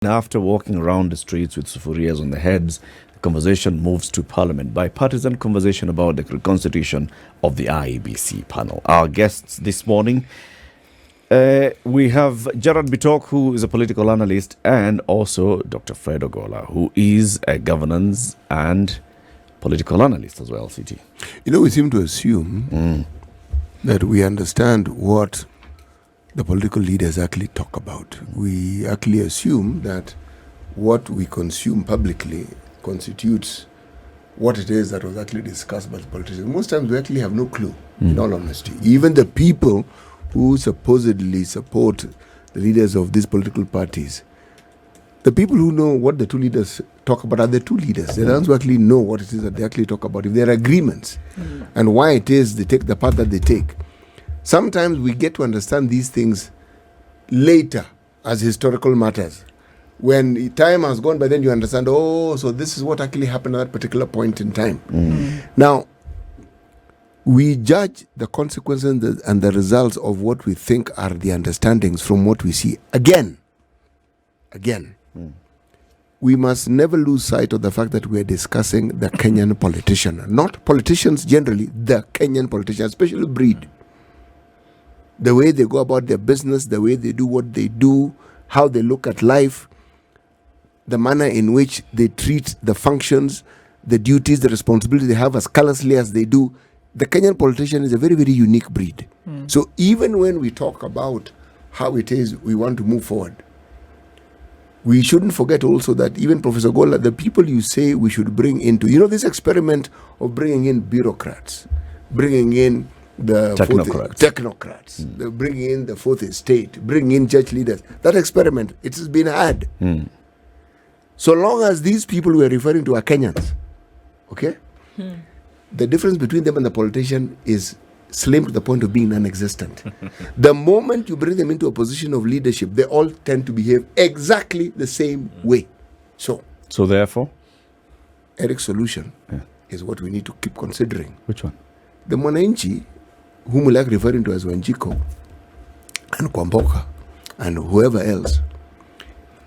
After walking around the streets with sufurias on their heads, the conversation moves to Parliament. Bipartisan conversation about the reconstitution of the IEBC panel. Our guests this morning, we have Gerard Bitok, who is a political analyst, and also Dr. Fred Ogola, who is a governance and political analyst as well, CT. You know, we seem to assume that we understand what the political leaders actually talk about. We actually assume that what we consume publicly constitutes what it is that was actually discussed by the politicians. Most times we actually have no clue, in all honesty. Even the people who supposedly support the leaders of these political parties, the people who know what the two leaders talk about are the two leaders. They're the ones who actually know what it is that they actually talk about. If there are agreements and why it is they take the path that they take. Sometimes we get to understand these things later as historical matters. When time has gone by, then you understand, oh, so this is what actually happened at that particular point in time. Now, we judge the consequences and the results of what we think are the understandings from what we see. Again, we must never lose sight of the fact that we are discussing the Kenyan politician, not politicians generally, the Kenyan politician, especially breed. The way they go about their business, the way they do what they do, how they look at life, the manner in which they treat the functions, the duties, the responsibility they have as callously as they do. The Kenyan politician is a very, very unique breed. So even when we talk about how it is we want to move forward, we shouldn't forget also that even Professor Ogola, the people you say we should bring into, this experiment of bringing in bureaucrats, bringing in the technocrats, bringing in the fourth estate, bringing in church leaders. That experiment, it has been had. So long as these people we're referring to are Kenyans, okay? The difference between them and the politician is slim to the point of being non-existent. The moment you bring them into a position of leadership, they all tend to behave exactly the same way. So therefore? Eric's solution is what we need to keep considering. Which one? The Mwananchi, whom we like referring to as Wanjiko and Kwamboka and whoever else,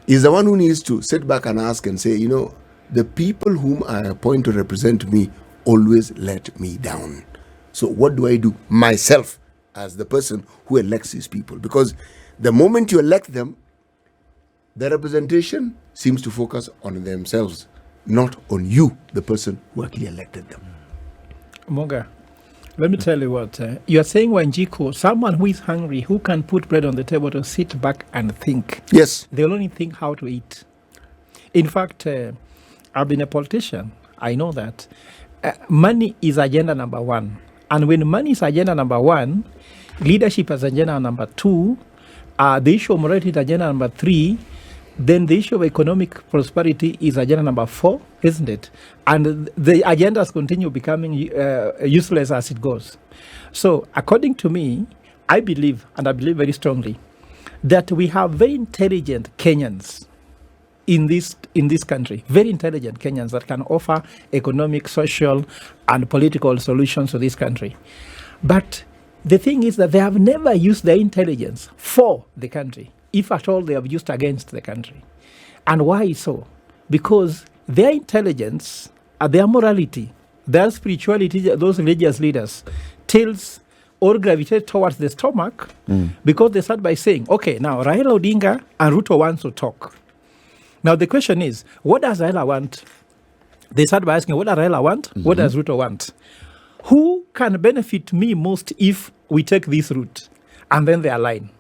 is the one who needs to sit back and ask and say, the people whom I appoint to represent me always let me down. So what do I do myself as the person who elects these people? Because the moment you elect them, the representation seems to focus on themselves, not on you, the person who actually elected them. Moga, let me tell you what, you are saying Wanjiko, someone who is hungry, who can put bread on the table to sit back and think. Yes. They will only think how to eat. In fact, I've been a politician. I know that. Money is agenda number one. And when money is agenda number one, leadership is agenda number two, the issue of morality is agenda number three, then the issue of economic prosperity is agenda number four, isn't it? And the agendas continue becoming useless as it goes. So according to me, I believe, and I believe very strongly, that we have very intelligent Kenyans in this country, very intelligent Kenyans that can offer economic, social, and political solutions to this country. But the thing is that they have never used their intelligence for the country. If at all, they have used against the country. And why so? Because their intelligence, their morality, their spirituality, those religious leaders, tilts or gravitate towards the stomach because they start by saying, okay, now Raila Odinga and Ruto wants to talk. Now the question is, what does Raila want? They start by asking, what does Raila want? What does Ruto want? Who can benefit me most if we take this route? And then they align.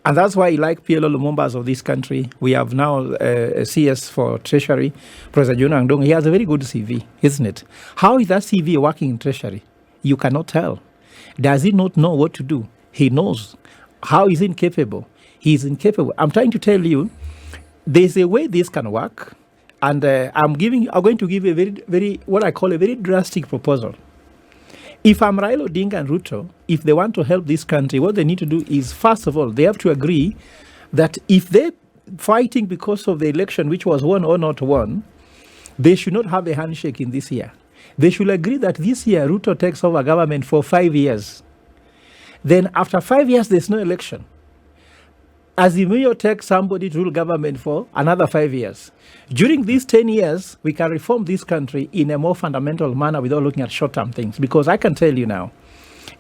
And that's why, like PLO Lumumba's of this country, we have now a CS for Treasury, Professor Juna Angdong. He has a very good CV, isn't it? How is that CV working in Treasury? You cannot tell. Does he not know what to do? He knows. How is he incapable? He is incapable. I'm trying to tell you, there's a way this can work, and I'm going to give a very what I call a very drastic proposal. If I'm Raila Odinga and Ruto, if they want to help this country, what they need to do is, first of all, they have to agree that if they're fighting because of the election, which was won or not won, they should not have a handshake in this year. They should agree that this year Ruto takes over government for 5 years. Then after 5 years, there's no election. Azimio takes somebody to rule government for another 5 years. During these 10 years, we can reform this country in a more fundamental manner without looking at short-term things. Because I can tell you now,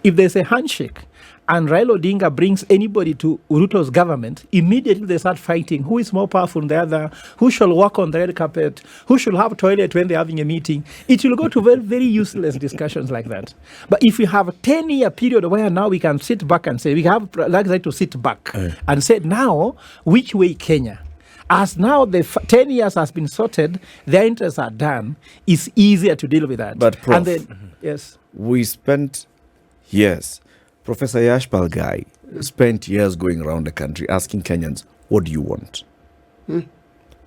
if there's a handshake and Raila Odinga brings anybody to Ruto's government, immediately they start fighting. Who is more powerful than the other? Who shall walk on the red carpet? Who shall have toilet when they're having a meeting? It will go to very, very useless discussions like that. But if we have a 10-year period where now we can sit back and say, we have like to sit back and say, now, which way Kenya? As now the 10 years has been sorted, their interests are done, it's easier to deal with that. But Prof, and then, yes, we spent years. Professor Yashpal Guy spent years going around the country asking Kenyans, what do you want?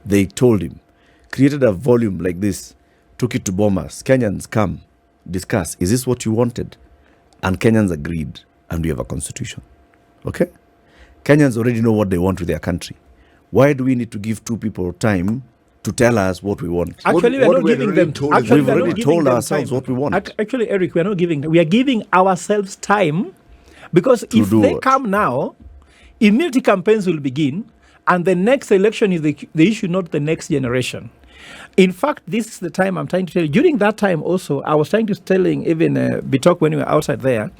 They told him, created a volume like this, took it to Bomas. Kenyans, come, discuss. Is this what you wanted? And Kenyans agreed, and we have a constitution. Okay? Kenyans already know what they want with their country. Why do we need to give two people time to tell us what we want? actually, we're not giving them. Actually, We've we're not already giving told them ourselves time. what we want. Actually, Eric, we're not giving. We are giving ourselves time, because if do they what? come now, immediately campaigns will begin, and the next election is the issue, not the next generation. In fact, this is the time I'm trying to tell you. During that time also, I was trying to telling even Bitok when we were outside there,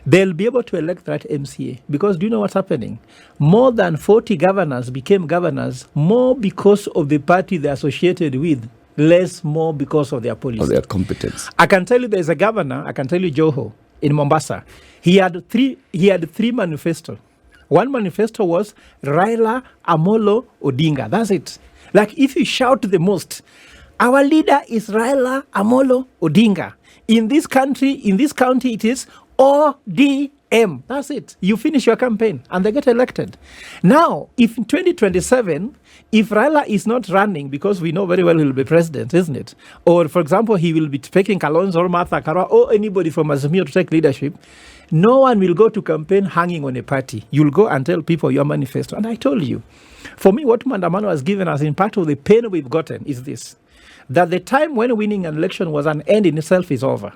they'll be able to elect that MCA. Because do you know what's happening? More than 40 governors became governors, more because of the party they're associated with, less more because of their policy. Of their competence. I can tell you there's a governor, I can tell you Joho, in Mombasa. He had three manifestos. One manifesto was Raila Amolo Odinga. That's it. Like if you shout the most, our leader is Raila Amolo Odinga. In this county, it is ODM. That's it. You finish your campaign and they get elected. Now, if in 2027, if Raila is not running, because we know very well he'll be president, isn't it? Or, for example, he will be taking Kalonzo or Martha Karua or anybody from Azimio to take leadership, no one will go to campaign hanging on a party. You'll go and tell people your manifesto. And I told you, for me, what Mandamano has given us in part of the pain we've gotten is this, that the time when winning an election was an end in itself is over.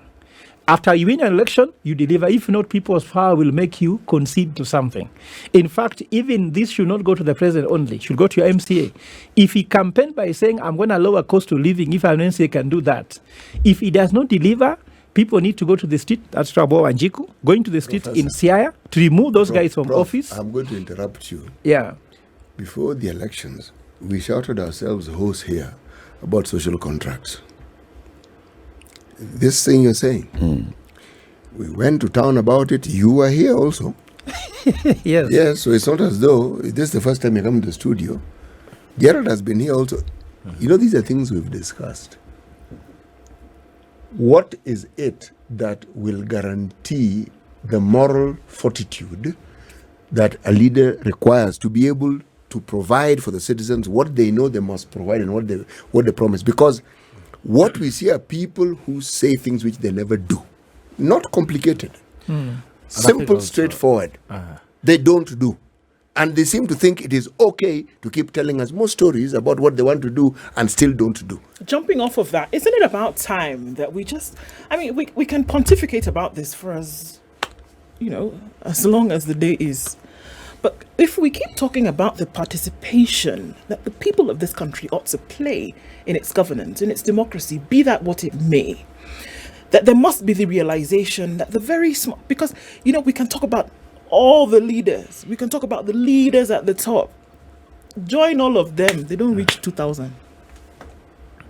After you win an election, you deliver. If not, people's power will make you concede to something. In fact, even this should not go to the president only. It should go to your MCA. If he campaigned by saying, I'm going to lower cost of living, if an MCA can do that. If he does not deliver, people need to go to the street, that's Trabo and Jiku, going to the street in Siaya to remove those guys from office. I'm going to interrupt you. Yeah. Before the elections, we shouted ourselves hoarse here about social contracts. This thing you're saying, we went to town about it. You were here also. Yes. Yes, so it's not as though this is the first time you come to the studio. Gerald has been here also. You know, these are things we've discussed. What is it that will guarantee the moral fortitude that a leader requires to be able to provide for the citizens what they know they must provide and what they promise? Because what we see are people who say things which they never do. Not complicated. Simple, straightforward. They don't do. And they seem to think it is okay to keep telling us more stories about what they want to do and still don't do. Jumping off of that, isn't it about time that we just, we can pontificate about this for as long as the day is. But if we keep talking about the participation that the people of this country ought to play in its governance, in its democracy, be that what it may, that there must be the realization that the very small, because, we can talk about all the leaders. We can talk about the leaders at the top. Join all of them. They don't reach 2,000.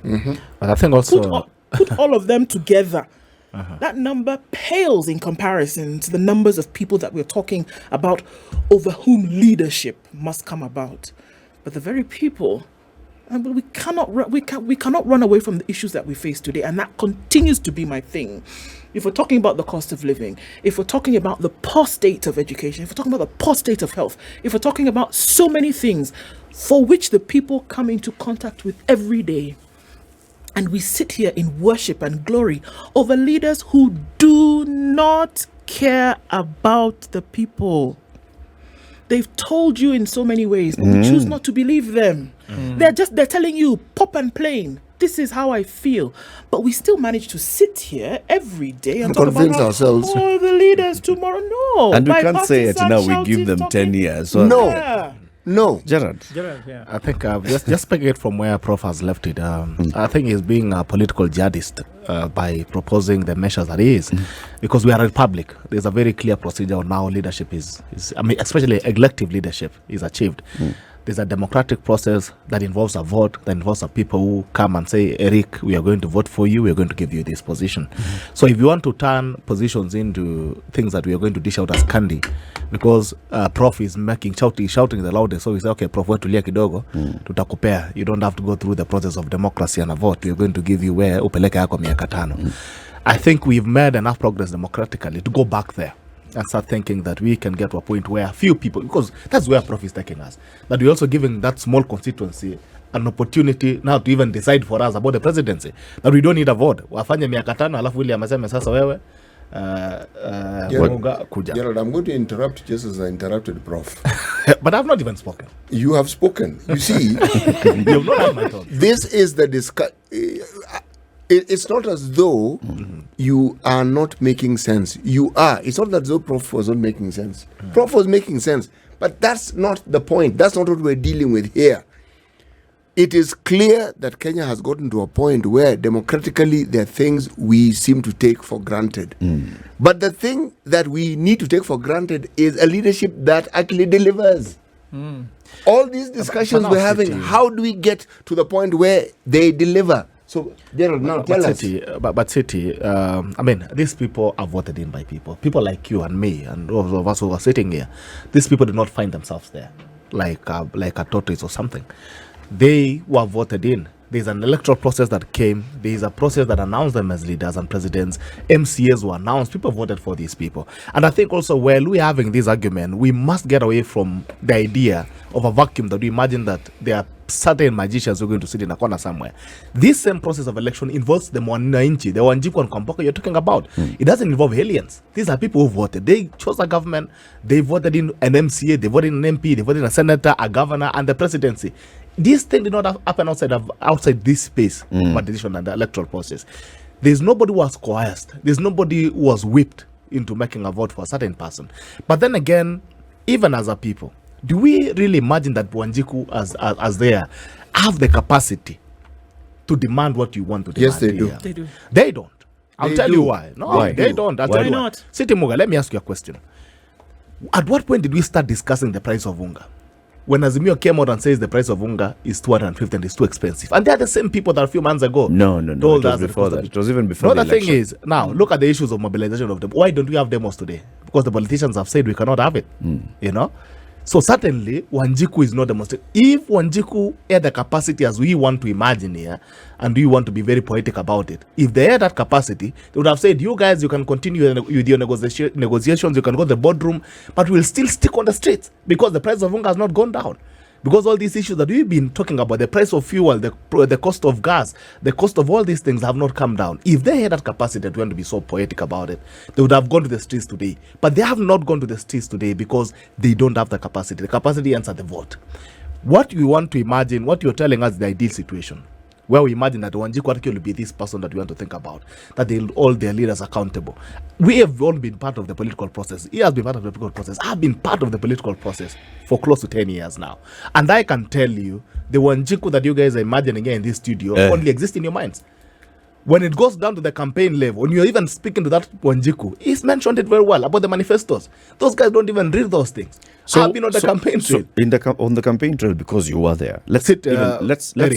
And I think also... Put all of them together. That number pales in comparison to the numbers of people that we're talking about over whom leadership must come about. But the very people, we cannot run away from the issues that we face today, and that continues to be my thing. If we're talking about the cost of living, if we're talking about the poor state of education, if we're talking about the poor state of health, if we're talking about so many things for which the people come into contact with every day, and we sit here in worship and glory over leaders who do not care about the people. They've told you in so many ways, but we choose not to believe them. They're telling you, pop and plain, this is how I feel. But we still manage to sit here every day and talk convince about ourselves. Oh, the leaders tomorrow. No. And we can't say it bipartisan now, we give them shouting, 10 years. So No. Yeah. No. Gerard. Yeah. I think just picking it from where Prof has left it, I think he's being a political jihadist by proposing the measures that he is, because we are a republic. There's a very clear procedure on how leadership is I mean, especially elective leadership is achieved. There's a democratic process that involves a vote, that involves a people who come and say, Eric, we are going to vote for you, we are going to give you this position. So if you want to turn positions into things that we are going to dish out as candy, because Prof is shouting the loudest, so we say, okay, Prof, we're tulia kidogo, tutakupea. You don't have to go through the process of democracy and a vote. We're going to give you where upeleke yako miaka tano. I think we've made enough progress democratically to go back there and start thinking that we can get to a point where a few people, because that's where Prof is taking us, that we're also giving that small constituency an opportunity now to even decide for us about the presidency, that we don't need a vote. Wafanye miaka tano alafu William aseme sasa wewe kuja. Gerald, I'm going to interrupt just as I interrupted Prof. But I've not even spoken. You have spoken. You see, You've not had my thoughts. this is the it's not as though you are not making sense. You are. It's not as though Prof was not making sense. Prof was making sense. But that's not the point. That's not what we're dealing with here. It is clear that Kenya has gotten to a point where democratically there are things we seem to take for granted. But the thing that we need to take for granted is a leadership that actually delivers. All these discussions we're having, how do we get to the point where they deliver? So, Gerald, now tell us. City, I mean, these people are voted in by people. People like you and me and all of us who are sitting here. These people do not find themselves there, like a tortoise or something. They were voted in. There's an electoral process that came. There's a process that announced them as leaders and presidents. MCAs were announced. People voted for these people. And I think also while we're having this argument, we must get away from the idea of a vacuum that we imagine that there are certain magicians who are going to sit in a corner somewhere. This same process of election involves the Mwananchi, the Wanjiku and Kwamboka you're talking about. It doesn't involve aliens. These are people who voted. They chose a government. They voted in an MCA. They voted in an MP. They voted in a senator, a governor, and the presidency. This thing did not happen outside this space, but decision and the electoral process. There's nobody who was coerced. There's nobody who was whipped into making a vote for a certain person. But then again, even as a people, do we really imagine that Wanjiku as they are, have the capacity to demand what you want to demand? Yes, they do. Here? They do. They don't. I'll They tell do. you why. No, Why? they don't. I'll Why tell you not? Siti Muga, let me ask you a question. At what point did we start discussing the price of unga? When Azimio came out and says the price of unga is 250 and it's too expensive. And they're the same people that a few months ago No. told It was us before that that. It was even before no, the the thing election. is, now look at the issues of mobilization of them. Why don't we have demos today? Because the politicians have said we cannot have it. You know? So certainly, Wanjiku is not demonstrated. If Wanjiku had the capacity as we want to imagine here, and we want to be very poetic about it, if they had that capacity, they would have said, you guys, you can continue with your negotiations, you can go to the boardroom, but we'll still stick on the streets because the price of unga has not gone down. Because all these issues that we've been talking about, the price of fuel, the cost of gas, the cost of all these things have not come down. If they had that capacity to want to be so poetic about it, they would have gone to the streets today. But they have not gone to the streets today because they don't have the capacity. The capacity ends at the vote. What we want to imagine, what you're telling us is the ideal situation, where we imagine that Wanjiku will be this person that we want to think about, that they hold their leaders accountable. We have all been part of the political process. He has been part of the political process. I've been part of the political process for close to 10 years now. And I can tell you, the Wanjiku that you guys are imagining here in this studio only exists in your minds. When it goes down to the campaign level, when you're even speaking to that Wanjiku, he's mentioned it very well about the manifestos. Those guys don't even read those things. I've been on the campaign trail. On the campaign trail, because you were there, let's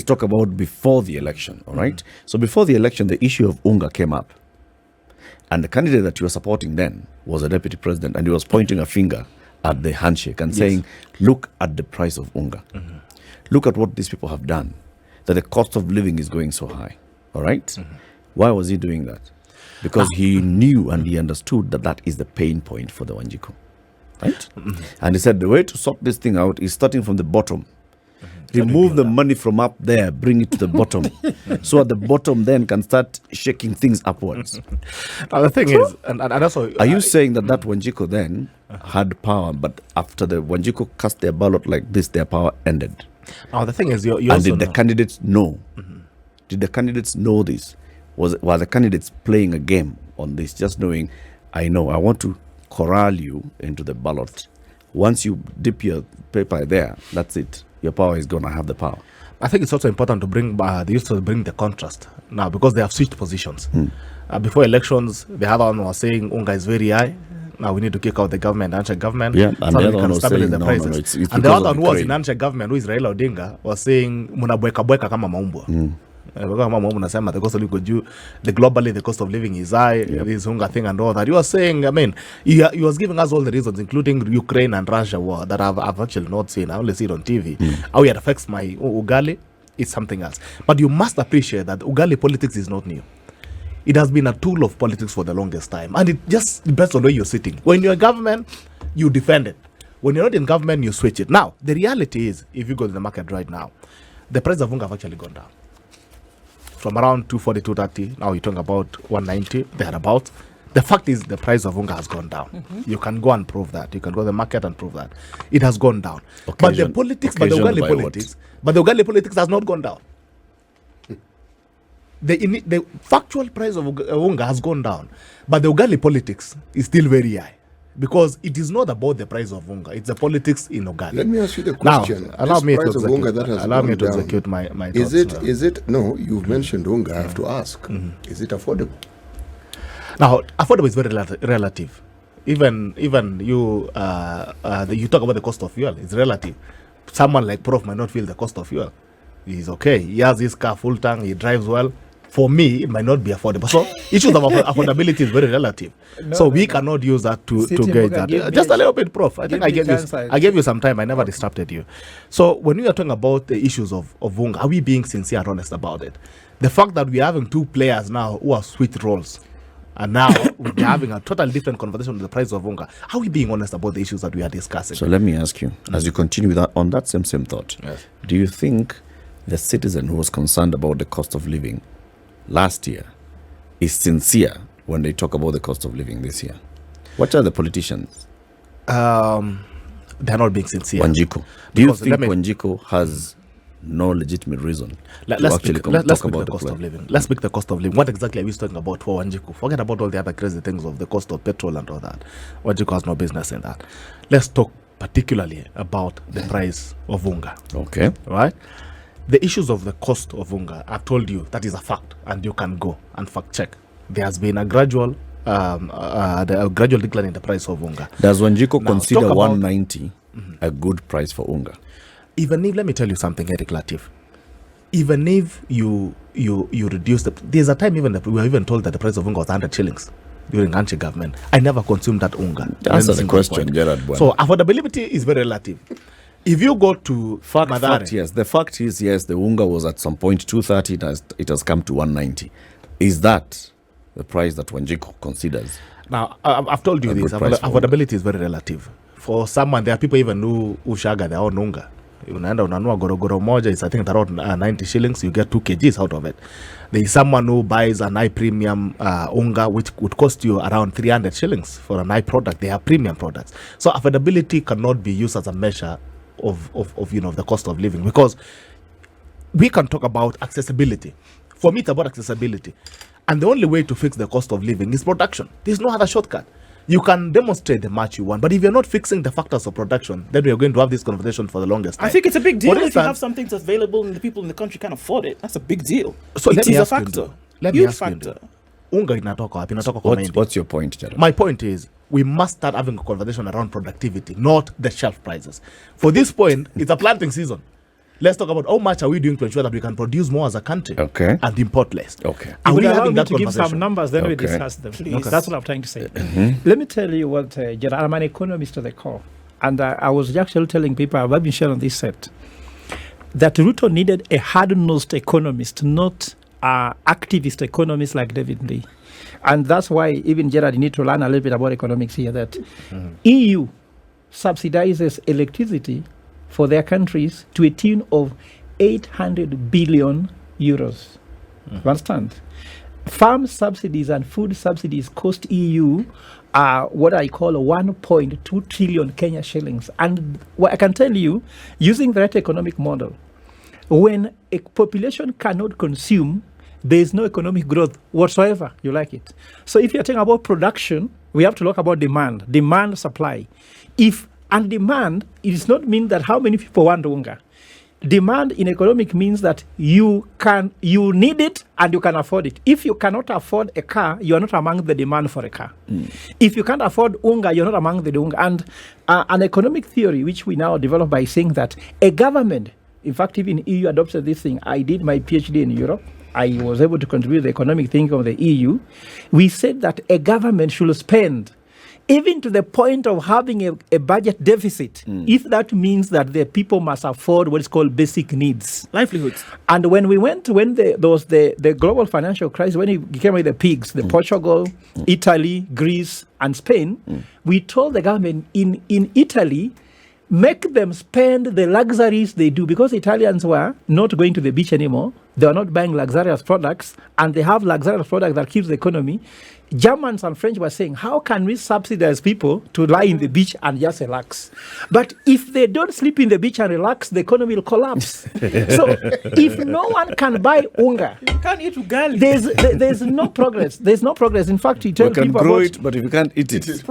talk about before the election, all right? So before the election, the issue of unga came up. And the candidate that you were supporting then was a deputy president, and he was pointing a finger at the handshake and saying, look at the price of unga. Look at what these people have done, that the cost of living is going so high, all right? Why was he doing that? Because he knew and he understood that that is the pain point for the Wanjiku. Right? And he said the way to sort this thing out is starting from the bottom. Remove the money from up there, bring it to the bottom. So at the bottom then can start shaking things upwards. Now the thing is, and also... Are you saying that Wanjiku then had power, but after the Wanjiku cast their ballot like this, their power ended? Now the thing is, you and also did the candidates know Did the candidates know this? Were the candidates playing a game on this, just knowing, I want to corral you into the ballot. Once you dip your paper there, that's it. Your power is going to have the power. I think it's also important to bring the contrast now, because they have switched positions. Before elections, the other one was saying Unga is very high. Now we need to kick out the government, Handshake government. Yeah, and so the we other one can was stabilize saying, the no, prices. it's And the because other of one the was trade. in Handshake government, who is Raila Odinga, was saying muna bweka kama maumbwa. Kama maumbwa nasema the cost of living juu, globally the cost of living is high, this hunger thing and all that. You are saying, I mean, he was giving us all the reasons, including Ukraine and Russia war, that I've actually not seen. I only see it on TV. How it affects my ugali is something else. But you must appreciate that ugali politics is not new. It has been a tool of politics for the longest time. And it just depends on where you're sitting. When you're in government, you defend it. When you're not in government, you switch it. Now, the reality is, if you go to the market right now, the price of unga have actually gone down. From around 240, 230, now you're talking about 190, thereabouts. The fact is, the price of unga has gone down. You can go and prove that. You can go to the market and prove that. It has gone down. But the ugali politics has not gone down. The factual price of unga has gone down, but the ugali politics is still very high, because it is not about the price of unga, it's the politics in ugali. Let me ask you the question. Now, allow me to price of unga that has allow me gone to down, execute my thoughts. Is it no, you've mentioned unga, I have to ask. Is it affordable? Now, affordable is very relative. Even you you talk about the cost of fuel, it's relative. Someone like Prof might not feel the cost of fuel. He's okay. He has his car full tank, he drives well. For me, it might not be affordable. So issues of affordability is very relative. We cannot use that to gauge that. Just a little bit, Prof. I think I gave you some time. I never disrupted you. So when we are talking about the issues of unga, are we being sincere and honest about it? The fact that we're having two players now who have switched roles, and now we're having a totally different conversation on the price of unga, how are we being honest about the issues that we are discussing? So let me ask you, as you continue with that, on that same thought, Yes. do you think the citizen who was concerned about the cost of living last year is sincere when they talk about the cost of living this year? What are the politicians? They're not being sincere. Wanjiku. Do you Because think let me- Wanjiku has no legitimate reason Let's to actually speak talk the about cost the of living. Let's speak the cost of living. What exactly are we talking about for Wanjiku? Forget about all the other crazy things of the cost of petrol and all that. Wanjiku has no business in that. Let's talk particularly about the price of unga. Okay. Right? The issues of the cost of unga, I've told you, that is a fact, and you can go and fact check. There has been a gradual decline in the price of unga. Does Wanjiku Now, consider talk about- 190 a good price for unga? Even if, let me tell you something, Eric Latif. Even if you reduce there's a time even that we were even told that the price of unga was 100 shillings during Handshake government. I never consumed that unga. Answer the Single question, point. Gerard Bwana. So affordability is very relative. If you go to Fact, Mathare, yes. The fact is, yes, the unga was at some point 230. It has come to 190. Is that the price that Wanjiku considers? now I've told you A this. good price for Affordability is very relative. For someone, there are people even who shaga their own unga. Unaenda unanua gorogoro moja, it's I think around 90 shillings. You get 2 kgs out of it. There is someone who buys an high premium unga, which would cost you around 300 shillings for an high product. They are premium products. So affordability cannot be used as a measure of the cost of living, because we can talk about accessibility. For me, it's about accessibility, and the only way to fix the cost of living is production. There's no other shortcut. You can demonstrate the match you want, but if you're not fixing the factors of production, then we're going to have this conversation for the longest time. I think it's a big deal For if you instance- have something that's available and the people in the country can't afford it. That's a big deal. So It let me is a ask you, factor. let me Huge ask you, factor. unga inatoka wapi? Inatoka kwa mahindi. What's your point, Gerard? My point is, we must start having a conversation around productivity, not the shelf prices. For this point, it's a planting season. Let's talk about how much are we doing to ensure that we can produce more as a country, Okay. and import less. Okay. Are Would we you allow having me that to give some conversation? numbers, then we Okay. discuss them. Please. That's what I'm trying to say. Let me tell you what, Gerard, I'm an economist to the core. And I was actually telling people, I've been sharing on this set, that Ruto needed a hard-nosed economist, not activist economist like David Lee. And that's why even Gerard, you need to learn a little bit about economics here, that EU subsidizes electricity for their countries to a tune of 800 billion euros. You understand? Farm subsidies and food subsidies cost EU what I call 1.2 trillion Kenya shillings. And what I can tell you, using the right economic model, when a population cannot consume, there is no economic growth whatsoever. You like it. So if you're talking about production, we have to talk about demand, supply. And demand, it does not mean that how many people want unga. Demand in economic means that you need it and you can afford it. If you cannot afford a car, you are not among the demand for a car. If you can't afford unga, you're not among the unga. And an economic theory, which we now develop by saying that a government, in fact, even EU adopted this thing. I did my PhD in Europe. I was able to contribute to the economic thinking of the EU. We said that a government should spend, even to the point of having a budget deficit, if that means that the people must afford what is called basic needs. Livelihoods. And when there was the global financial crisis, when it came with the pigs, Portugal, Italy, Greece, and Spain, we told the government in Italy, make them spend the luxuries they do, because Italians were not going to the beach anymore. They are not buying luxurious products, and they have luxurious products that keeps the economy. Germans and French were saying, how can we subsidize people to lie in the beach and just relax? But if they don't sleep in the beach and relax, the economy will collapse. So if no one can buy unga, You can't eat ugali. there's no progress. There's no progress. In fact, you tell You can people grow about it, but if you can't eat it, it's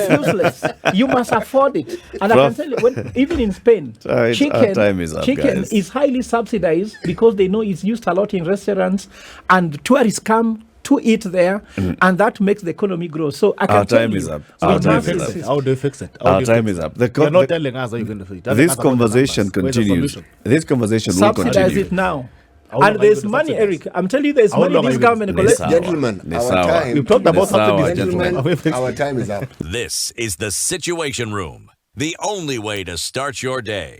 useless. You must afford it. And I can tell you, even in Spain, Our time is up, chicken guys. is highly subsidized because they know it's used a lot in restaurants, and tourists come to eat there, and that makes the economy grow. So I can Our tell time you, is up. we Our time must- is up. How do you fix it? Our time is up. You're not telling us how you're going to fix it. This conversation continues. This conversation will subsidize continue. it now. How long And are you there's going to money, subsidize? Eric. I'm telling you, there's How money long are this you going government to- collects. Nesawa. Gentlemen, Nesawa. our time. We've talked about Nesawa, subsidies. gentlemen. Gentlemen, our time is up. This is the Situation Room, the only way to start your day.